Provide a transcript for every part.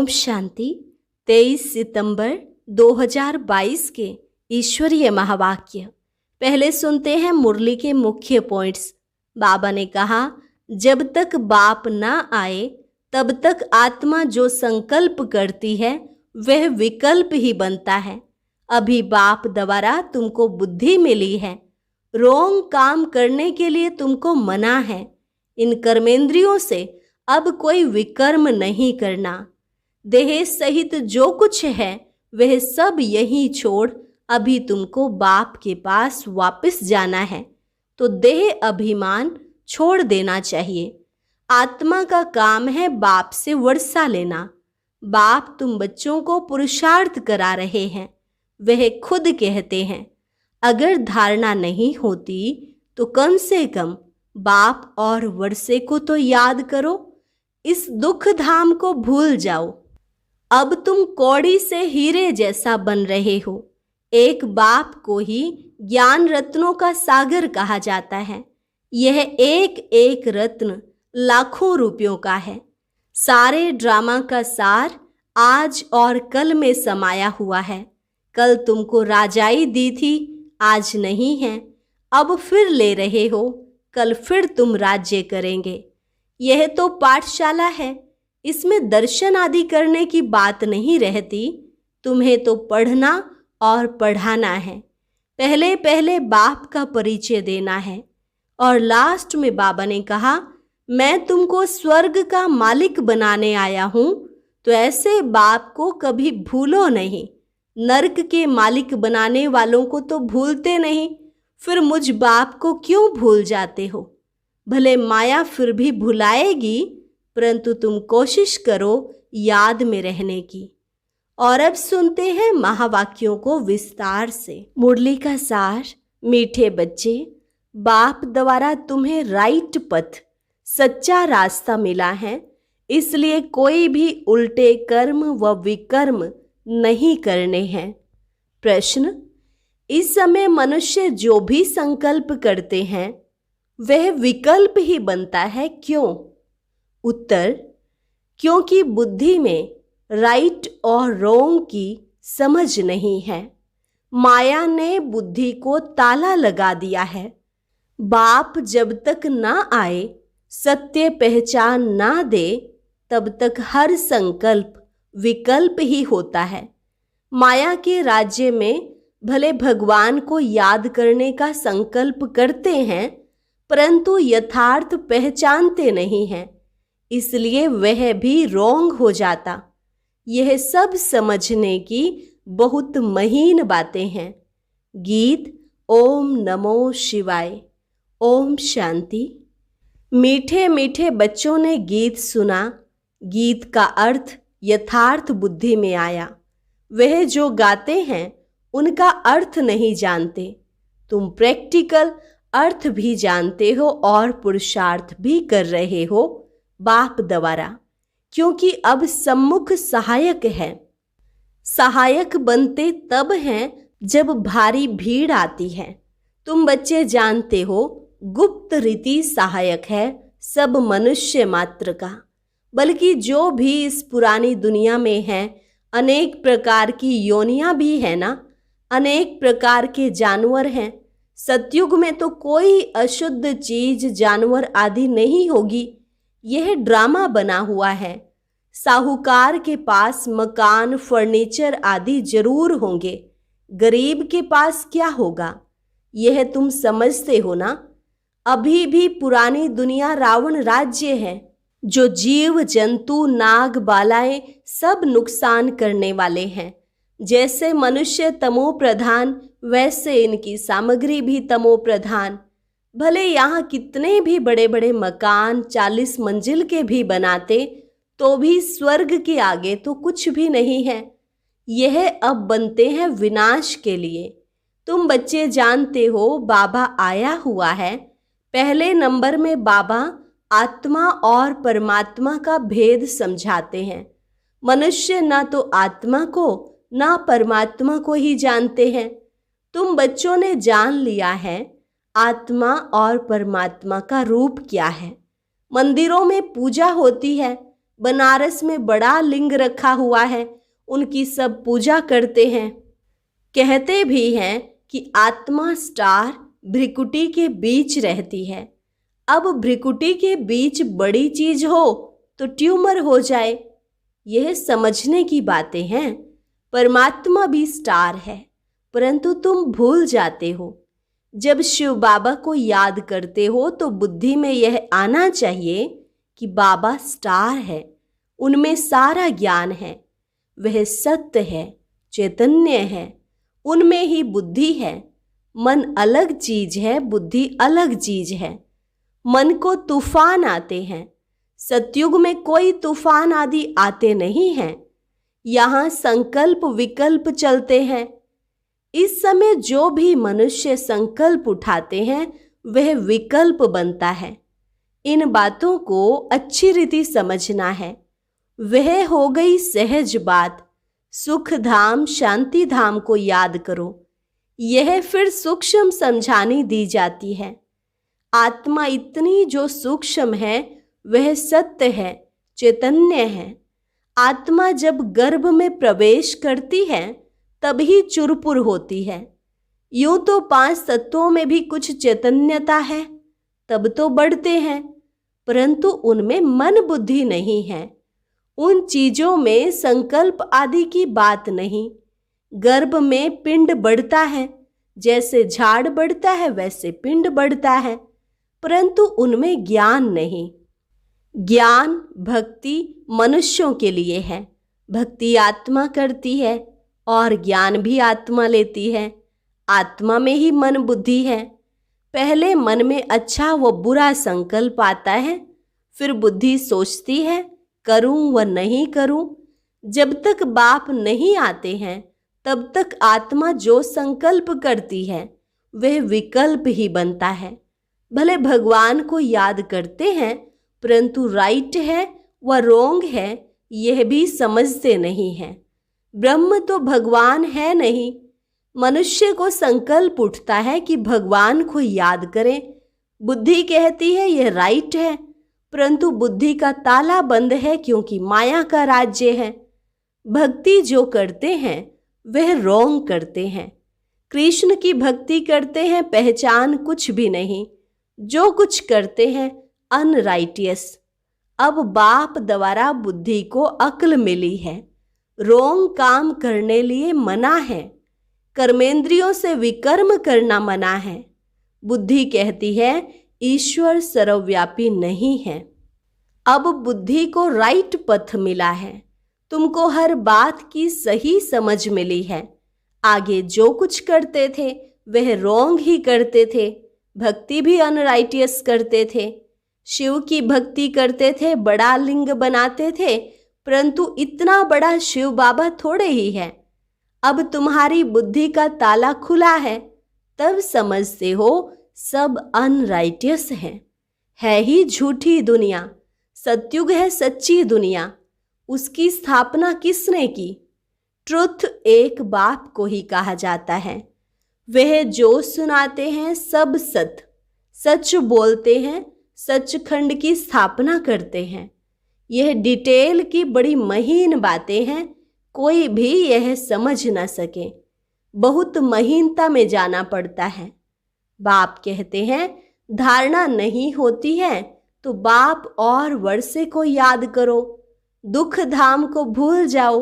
ओम शांति। 23 सितंबर 2022 के ईश्वरीय महावाक्य। पहले सुनते हैं मुरली के मुख्य पॉइंट्स। बाबा ने कहा, जब तक बाप ना आए तब तक आत्मा जो संकल्प करती है वह विकल्प ही बनता है। अभी बाप द्वारा तुमको बुद्धि मिली है, रोंग काम करने के लिए तुमको मना है। इन कर्मेंद्रियों से अब कोई विकर्म नहीं करना। देह सहित जो कुछ है वह सब यहीं छोड़ अभी तुमको बाप के पास वापस जाना है, तो देह अभिमान छोड़ देना चाहिए। आत्मा का काम है बाप से वर्षा लेना। बाप तुम बच्चों को पुरुषार्थ करा रहे हैं। वह खुद कहते हैं, अगर धारणा नहीं होती तो कम से कम बाप और वर्षे को तो याद करो। इस दुख धाम को भूल जाओ। अब तुम कौड़ी से हीरे जैसा बन रहे हो। एक बाप को ही ज्ञान रत्नों का सागर कहा जाता है। यह एक एक रत्न लाखों रुपयों का है। सारे ड्रामा का सार आज और कल में समाया हुआ है। कल तुमको राजाई दी थी, आज नहीं है, अब फिर ले रहे हो, कल फिर तुम राज्य करेंगे। यह तो पाठशाला है, इसमें दर्शन आदि करने की बात नहीं रहती। तुम्हें तो पढ़ना और पढ़ाना है। पहले पहले बाप का परिचय देना है। और लास्ट में बाबा ने कहा, मैं तुमको स्वर्ग का मालिक बनाने आया हूँ, तो ऐसे बाप को कभी भूलो नहीं। नरक के मालिक बनाने वालों को तो भूलते नहीं, फिर मुझ बाप को क्यों भूल जाते हो? भले माया फिर भी भुलाएगी, परंतु तुम कोशिश करो याद में रहने की। और अब सुनते हैं महावाक्यों को विस्तार से। मुरली का सार। मीठे बच्चे, बाप द्वारा तुम्हें राइट पथ, सच्चा रास्ता मिला है, इसलिए कोई भी उल्टे कर्म व विकर्म नहीं करने हैं। प्रश्न, इस समय मनुष्य जो भी संकल्प करते हैं वह विकल्प ही बनता है, क्यों? उत्तर, क्योंकि बुद्धि में राइट और रोंग की समझ नहीं है। माया ने बुद्धि को ताला लगा दिया है। बाप जब तक ना आए, सत्य पहचान ना दे, तब तक हर संकल्प विकल्प ही होता है। माया के राज्य में भले भगवान को याद करने का संकल्प करते हैं, परंतु यथार्थ पहचानते नहीं हैं, इसलिए वह भी रोंग हो जाता। यह सब समझने की बहुत महीन बातें हैं। गीत ओम नमो शिवाय। ओम शांति। मीठे मीठे बच्चों ने गीत सुना। गीत का अर्थ यथार्थ बुद्धि में आया। वह जो गाते हैं उनका अर्थ नहीं जानते। तुम प्रैक्टिकल अर्थ भी जानते हो और पुरुषार्थ भी कर रहे हो बाप द्वारा, क्योंकि अब सम्मुख सहायक है। सहायक बनते तब हैं जब भारी भीड़ आती है। तुम बच्चे जानते हो गुप्त रीति सहायक है सब मनुष्य मात्र का, बल्कि जो भी इस पुरानी दुनिया में है, अनेक प्रकार की योनियां भी है ना, अनेक प्रकार के जानवर हैं। सतयुग में तो कोई अशुद्ध चीज जानवर आदि नहीं होगी। यह ड्रामा बना हुआ है। साहूकार के पास मकान फर्नीचर आदि जरूर होंगे, गरीब के पास क्या होगा? यह तुम समझते हो ना। अभी भी पुरानी दुनिया रावण राज्य है, जो जीव जंतु नाग बालाएं सब नुकसान करने वाले हैं। जैसे मनुष्य तमो प्रधान, वैसे इनकी सामग्री भी तमो प्रधान। भले यहाँ कितने भी बड़े बड़े मकान 40 मंजिल के भी बनाते, तो भी स्वर्ग के आगे तो कुछ भी नहीं है। यह अब बनते हैं विनाश के लिए। तुम बच्चे जानते हो बाबा आया हुआ है। पहले नंबर में बाबा आत्मा और परमात्मा का भेद समझाते हैं। मनुष्य ना तो आत्मा को ना परमात्मा को ही जानते हैं। तुम बच्चों ने जान लिया है आत्मा और परमात्मा का रूप क्या है। मंदिरों में पूजा होती है, बनारस में बड़ा लिंग रखा हुआ है, उनकी सब पूजा करते हैं। कहते भी हैं कि आत्मा स्टार भ्रिकुटी के बीच रहती है। अब भ्रिकुटी के बीच बड़ी चीज हो तो ट्यूमर हो जाए, यह समझने की बातें हैं। परमात्मा भी स्टार है, परंतु तुम भूल जाते हो। जब शिव बाबा को याद करते हो तो बुद्धि में यह आना चाहिए कि बाबा स्टार है, उनमें सारा ज्ञान है, वह सत्य है, चैतन्य है, उनमें ही बुद्धि है। मन अलग चीज है, बुद्धि अलग चीज है। मन को तूफान आते हैं, सतयुग में कोई तूफान आदि आते नहीं हैं। यहाँ संकल्प विकल्प चलते हैं। इस समय जो भी मनुष्य संकल्प उठाते हैं वह विकल्प बनता है। इन बातों को अच्छी रीति समझना है। वह हो गई सहज बात। सुख धाम शांति धाम को याद करो, यह फिर सूक्ष्म समझानी दी जाती है। आत्मा इतनी जो सूक्ष्म है वह सत्य है, चैतन्य है। आत्मा जब गर्भ में प्रवेश करती है तभी चुरपुर होती है। यूं तो 5 तत्वों में भी कुछ चैतन्यता है, तब तो बढ़ते हैं, परंतु उनमें मन बुद्धि नहीं है। उन चीजों में संकल्प आदि की बात नहीं। गर्भ में पिंड बढ़ता है, जैसे झाड़ बढ़ता है वैसे पिंड बढ़ता है, परंतु उनमें ज्ञान नहीं। ज्ञान भक्ति मनुष्यों के लिए है। भक्ति आत्मा करती है और ज्ञान भी आत्मा लेती है। आत्मा में ही मन बुद्धि है। पहले मन में अच्छा व बुरा संकल्प आता है, फिर बुद्धि सोचती है करूं व नहीं करूं। जब तक बाप नहीं आते हैं तब तक आत्मा जो संकल्प करती है वह विकल्प ही बनता है। भले भगवान को याद करते हैं, परंतु राइट है व रोंग है यह भी समझते नहीं हैं। ब्रह्म तो भगवान है नहीं। मनुष्य को संकल्प उठता है कि भगवान को याद करें। बुद्धि कहती है यह राइट है, परंतु बुद्धि का ताला बंद है क्योंकि माया का राज्य है। भक्ति जो करते हैं वह रोंग करते हैं। कृष्ण की भक्ति करते हैं, पहचान कुछ भी नहीं। जो कुछ करते हैं अनराइटियस। अब बाप द्वारा बुद्धि को अक्ल मिली है। रोंग काम करने लिए मना है। कर्मेंद्रियों से विकर्म करना मना है। बुद्धि कहती है ईश्वर सर्वव्यापी नहीं है। अब बुद्धि को राइट पथ मिला है। तुमको हर बात की सही समझ मिली है। आगे जो कुछ करते थे वह रोंग ही करते थे। भक्ति भी अनराइटियस करते थे। शिव की भक्ति करते थे, बड़ा लिंग बनाते थे, परंतु इतना बड़ा शिव बाबा थोड़े ही है। अब तुम्हारी बुद्धि का ताला खुला है, तब समझते हो सब अनराइटियस है ही झूठी दुनिया। सतयुग है सच्ची दुनिया। उसकी स्थापना किसने की? ट्रुथ एक बाप को ही कहा जाता है। वह जो सुनाते हैं सब सच बोलते हैं, सचखंड की स्थापना करते हैं। यह डिटेल की बड़ी महीन बातें हैं, कोई भी यह समझ न सके। बहुत महीनता में जाना पड़ता है। बाप कहते हैं धारणा नहीं होती है तो बाप और वर्षे को याद करो, दुख धाम को भूल जाओ।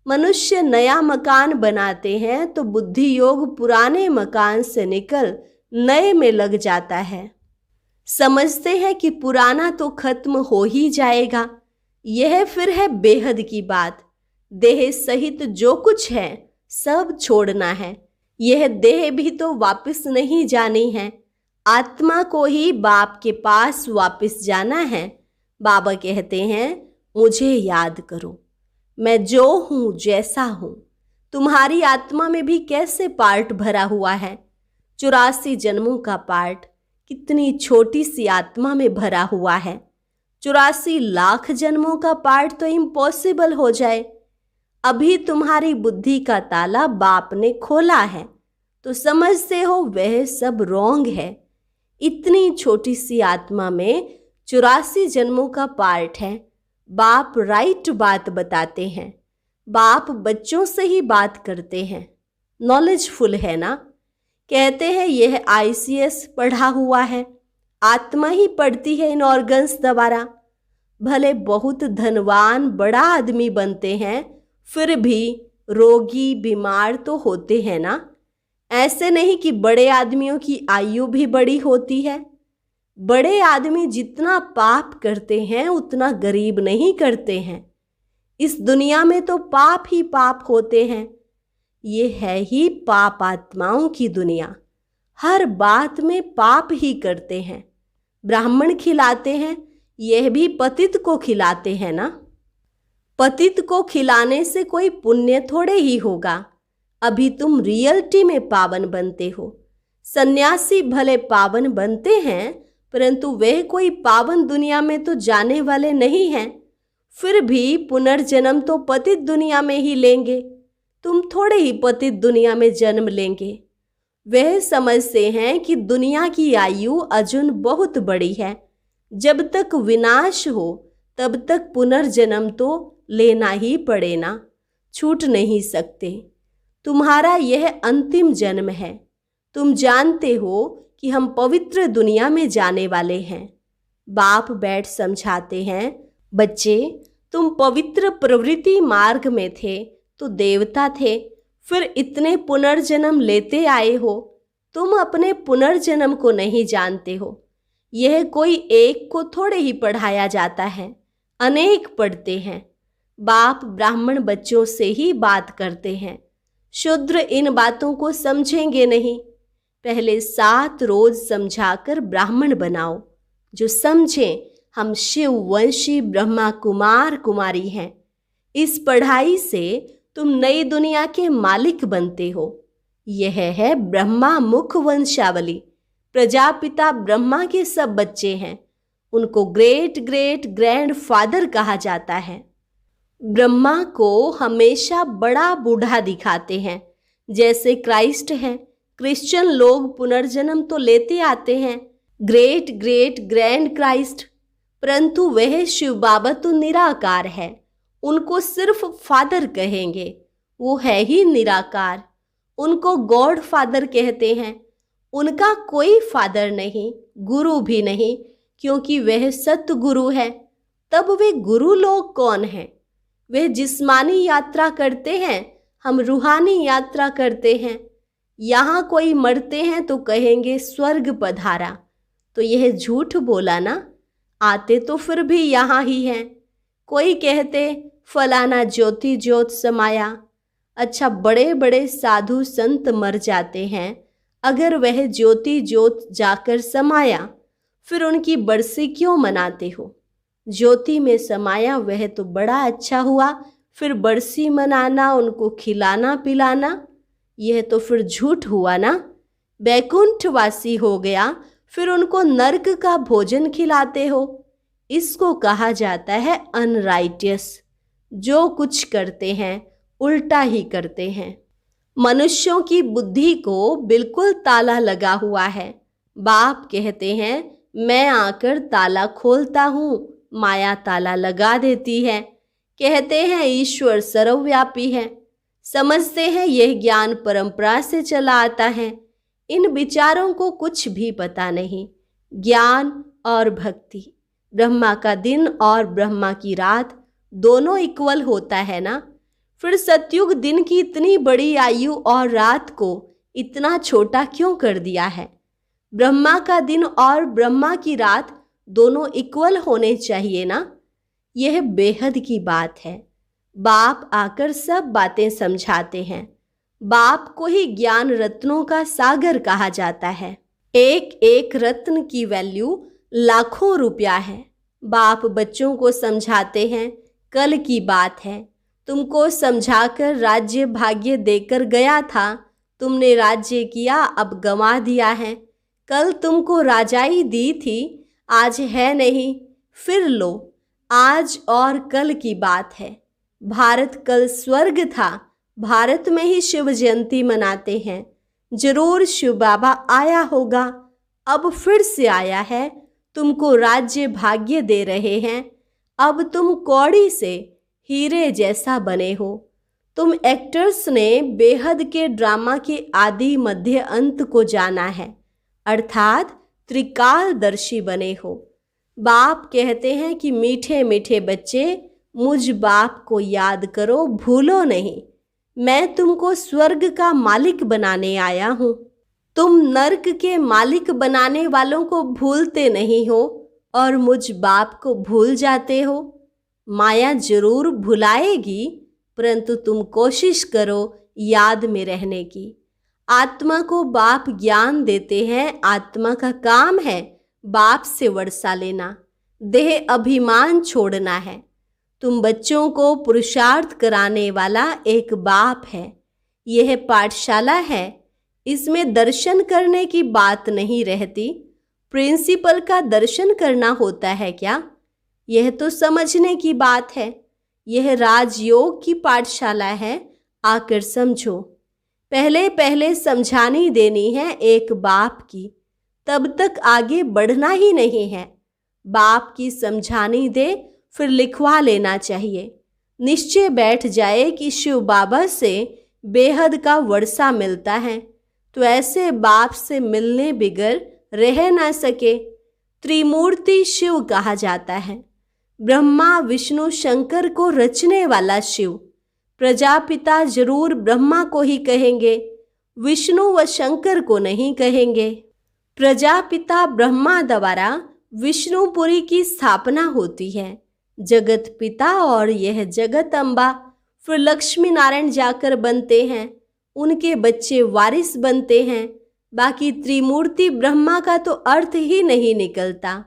मनुष्य नया मकान बनाते हैं तो बुद्धि योग पुराने मकान से निकल नए में लग जाता है। समझते हैं कि पुराना तो खत्म हो ही जाएगा। यह फिर है बेहद की बात। देह सहित जो कुछ है सब छोड़ना है। यह देह भी तो वापस नहीं जानी है। आत्मा को ही बाप के पास वापस जाना है। बाबा कहते हैं मुझे याद करो, मैं जो हूँ जैसा हूँ। तुम्हारी आत्मा में भी कैसे पार्ट भरा हुआ है? 84 जन्मों का पार्ट कितनी छोटी सी आत्मा में भरा हुआ है। 84 लाख जन्मों का पार्ट तो इम्पॉसिबल हो जाए। अभी तुम्हारी बुद्धि का ताला बाप ने खोला है तो समझते हो वह सब रोंग है। इतनी छोटी सी आत्मा में 84 जन्मों का पार्ट है। बाप राइट बात बताते हैं। बाप बच्चों से ही बात करते हैं। नॉलेजफुल है ना। कहते हैं यह आईसीएस पढ़ा हुआ है, आत्मा ही पढ़ती है इन ऑर्गन्स द्वारा। भले बहुत धनवान बड़ा आदमी बनते हैं, फिर भी रोगी बीमार तो होते हैं ना। ऐसे नहीं कि बड़े आदमियों की आयु भी बड़ी होती है। बड़े आदमी जितना पाप करते हैं उतना गरीब नहीं करते हैं। इस दुनिया में तो पाप ही पाप होते हैं। ये है ही पाप आत्माओं की दुनिया। हर बात में पाप ही करते हैं। ब्राह्मण खिलाते हैं, यह भी पतित को खिलाते हैं ना। पतित को खिलाने से कोई पुण्य थोड़े ही होगा। अभी तुम रियलिटी में पावन बनते हो। सन्यासी भले पावन बनते हैं, परंतु वह कोई पावन दुनिया में तो जाने वाले नहीं हैं। फिर भी पुनर्जन्म तो पतित दुनिया में ही लेंगे। तुम थोड़े ही पतित दुनिया में जन्म लेंगे। वह समझते हैं कि दुनिया की आयु अजून बहुत बड़ी है। जब तक विनाश हो तब तक पुनर्जन्म तो लेना ही पड़े ना, छूट नहीं सकते। तुम्हारा यह अंतिम जन्म है। तुम जानते हो कि हम पवित्र दुनिया में जाने वाले हैं। बाप बैठ समझाते हैं, बच्चे तुम पवित्र प्रवृत्ति मार्ग में थे तो देवता थे, फिर इतने पुनर्जन्म लेते आए हो। तुम अपने पुनर्जन्म को नहीं जानते हो। यह कोई एक को थोड़े ही पढ़ाया जाता है, अनेक पढ़ते हैं। बाप ब्राह्मण बच्चों से ही बात करते हैं। शूद्र इन बातों को समझेंगे नहीं। पहले 7 रोज समझाकर ब्राह्मण बनाओ, जो समझें हम शिव वंशी ब्रह्मा कुमार कुमारी हैं। इस पढ़ाई से तुम नई दुनिया के मालिक बनते हो। यह है ब्रह्मा मुख वंशावली। प्रजापिता ब्रह्मा के सब बच्चे हैं। उनको ग्रेट ग्रेट ग्रैंड फादर कहा जाता है। ब्रह्मा को हमेशा बड़ा बूढ़ा दिखाते हैं, जैसे क्राइस्ट है। क्रिश्चियन लोग पुनर्जन्म तो लेते आते हैं, ग्रेट ग्रेट ग्रैंड क्राइस्ट, परंतु वह शिव बाबा तो निराकार है। उनको सिर्फ फादर कहेंगे, वो है ही निराकार। उनको गॉड फादर कहते हैं। उनका कोई फादर नहीं, गुरु भी नहीं, क्योंकि वह सतगुरु है। तब वे गुरु लोग कौन हैं? वे जिस्मानी यात्रा करते हैं, हम रूहानी यात्रा करते हैं। यहाँ कोई मरते हैं तो कहेंगे स्वर्ग पधारा, तो यह झूठ बोला ना। आते तो फिर भी यहाँ ही हैं। कोई कहते फलाना ज्योति ज्योत समाया। अच्छा, बड़े बड़े साधु संत मर जाते हैं। अगर वह ज्योति ज्योत जाकर समाया, फिर उनकी बरसी क्यों मनाते हो? ज्योति में समाया वह तो बड़ा अच्छा हुआ, फिर बरसी मनाना, उनको खिलाना पिलाना, यह तो फिर झूठ हुआ ना। बैकुंठवासी हो गया, फिर उनको नरक का भोजन खिलाते हो। इसको कहा जाता है अनराइटियस। जो कुछ करते हैं उल्टा ही करते हैं। मनुष्यों की बुद्धि को बिल्कुल ताला लगा हुआ है। बाप कहते हैं मैं आकर ताला खोलता हूँ, माया ताला लगा देती है। कहते हैं ईश्वर सर्वव्यापी है। समझते हैं यह ज्ञान परंपरा से चला आता है। इन विचारों को कुछ भी पता नहीं। ज्ञान और भक्ति, ब्रह्मा का दिन और ब्रह्मा की रात दोनों इक्वल होता है ना। फिर सतयुग दिन की इतनी बड़ी आयु और रात को इतना छोटा क्यों कर दिया है? ब्रह्मा का दिन और ब्रह्मा की रात दोनों इक्वल होने चाहिए ना। यह बेहद की बात है। बाप आकर सब बातें समझाते हैं। बाप को ही ज्ञान रत्नों का सागर कहा जाता है। एक एक रत्न की वैल्यू लाखों रुपया है। बाप बच्चों को समझाते हैं कल की बात है। तुमको समझाकर राज्य भाग्य देकर गया था, तुमने राज्य किया, अब गंवा दिया है। कल तुमको राजाई दी थी, आज है नहीं, फिर लो। आज और कल की बात है। भारत कल स्वर्ग था, भारत में ही शिव जयंती मनाते हैं। जरूर शिव बाबा आया होगा, अब फिर से आया है, तुमको राज्य भाग्य दे रहे हैं। अब तुम कौड़ी से हीरे जैसा बने हो। तुम एक्टर्स ने बेहद के ड्रामा के आदि मध्य अंत को जाना है, अर्थात त्रिकालदर्शी बने हो। बाप कहते हैं कि मीठे मीठे बच्चे, मुझ बाप को याद करो, भूलो नहीं। मैं तुमको स्वर्ग का मालिक बनाने आया हूँ। तुम नर्क के मालिक बनाने वालों को भूलते नहीं हो और मुझ बाप को भूल जाते हो। माया जरूर भुलाएगी, परंतु तुम कोशिश करो याद में रहने की। आत्मा को बाप ज्ञान देते हैं। आत्मा का काम है बाप से वर्षा लेना, देह अभिमान छोड़ना है। तुम बच्चों को पुरुषार्थ कराने वाला एक बाप है। यह पाठशाला है, इसमें दर्शन करने की बात नहीं रहती। प्रिंसिपल का दर्शन करना होता है क्या? यह तो समझने की बात है। यह राजयोग की पाठशाला है, आकर समझो। पहले पहले समझानी देनी है एक बाप की, तब तक आगे बढ़ना ही नहीं है। बाप की समझानी दे, फिर लिखवा लेना चाहिए। निश्चय बैठ जाए कि शिव बाबा से बेहद का वर्षा मिलता है, तो ऐसे बाप से मिलने बिगर रह ना सके। त्रिमूर्ति शिव कहा जाता है। ब्रह्मा विष्णु शंकर को रचने वाला शिव। प्रजापिता जरूर ब्रह्मा को ही कहेंगे, विष्णु व शंकर को नहीं कहेंगे। प्रजापिता ब्रह्मा द्वारा विष्णुपुरी की स्थापना होती है। जगत पिता और यह जगत अम्बा फिर लक्ष्मी नारायण जाकर बनते हैं, उनके बच्चे वारिस बनते हैं। बाकी त्रिमूर्ति ब्रह्मा का तो अर्थ ही नहीं निकलता।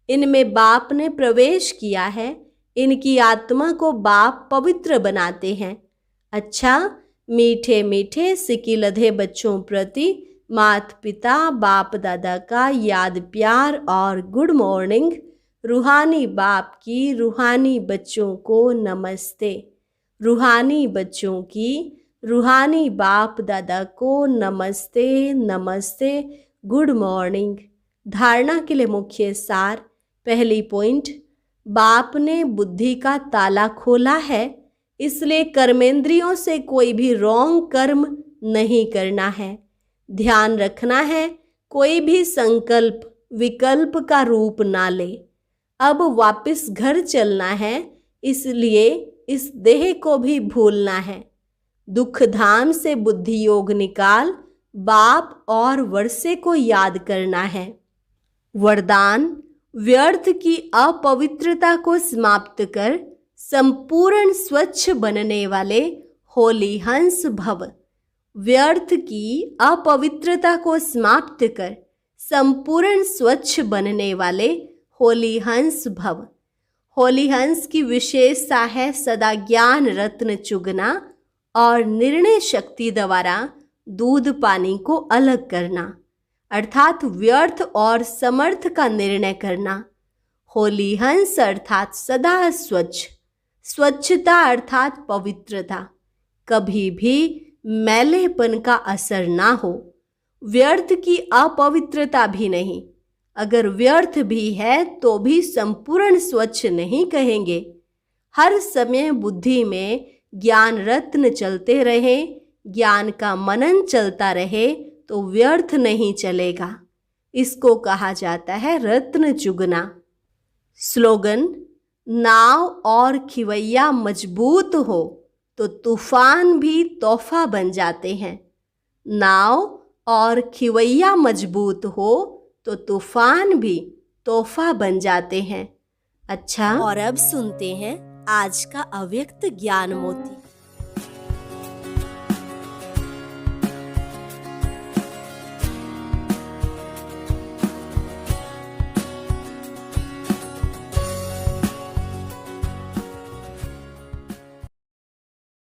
इनमें बाप ने प्रवेश किया है, इनकी आत्मा को बाप पवित्र बनाते हैं। अच्छा, मीठे मीठे सिकिलधे बच्चों प्रति माता पिता बाप दादा का याद प्यार और गुड मॉर्निंग। रूहानी बाप की रूहानी बच्चों को नमस्ते। रूहानी बच्चों की रूहानी बाप दादा को नमस्ते नमस्ते, गुड मॉर्निंग। धारणा के लिए मुख्य सार। पहली पॉइंट, बाप ने बुद्धि का ताला खोला है, इसलिए कर्मेंद्रियों से कोई भी रॉन्ग कर्म नहीं करना है। ध्यान रखना है कोई भी संकल्प विकल्प का रूप ना ले। अब वापस घर चलना है, इसलिए इस देह को भी भूलना है। दुख धाम से बुद्धि योग निकाल बाप और वर्षे को याद करना है। वरदान, व्यर्थ की अपवित्रता को समाप्त कर संपूर्ण स्वच्छ बनने वाले होली हंस भव। व्यर्थ की अपवित्रता को समाप्त कर संपूर्ण स्वच्छ बनने वाले होली हंस भव। होली हंस की विशेषता है सदा ज्ञान रत्न चुगना और निर्णय शक्ति द्वारा दूध पानी को अलग करना, अर्थात व्यर्थ और समर्थ का निर्णय करना। होली हंस अर्थात सदा स्वच्छ, स्वच्छता अर्थात पवित्रता, कभी भी मैलेपन का असर ना हो। व्यर्थ की अपवित्रता भी नहीं। अगर व्यर्थ भी है तो भी संपूर्ण स्वच्छ नहीं कहेंगे। हर समय बुद्धि में ज्ञान रत्न चलते रहे, ज्ञान का मनन चलता रहे तो व्यर्थ नहीं चलेगा। इसको कहा जाता है रत्न चुगना। स्लोगन, नाव और खिवैया मजबूत हो तो तूफान भी तोहफा बन जाते हैं। नाव और खिवैया मजबूत हो तो तूफान भी तोहफा बन जाते हैं। अच्छा, और अब सुनते हैं आज का अव्यक्त ज्ञान मोती।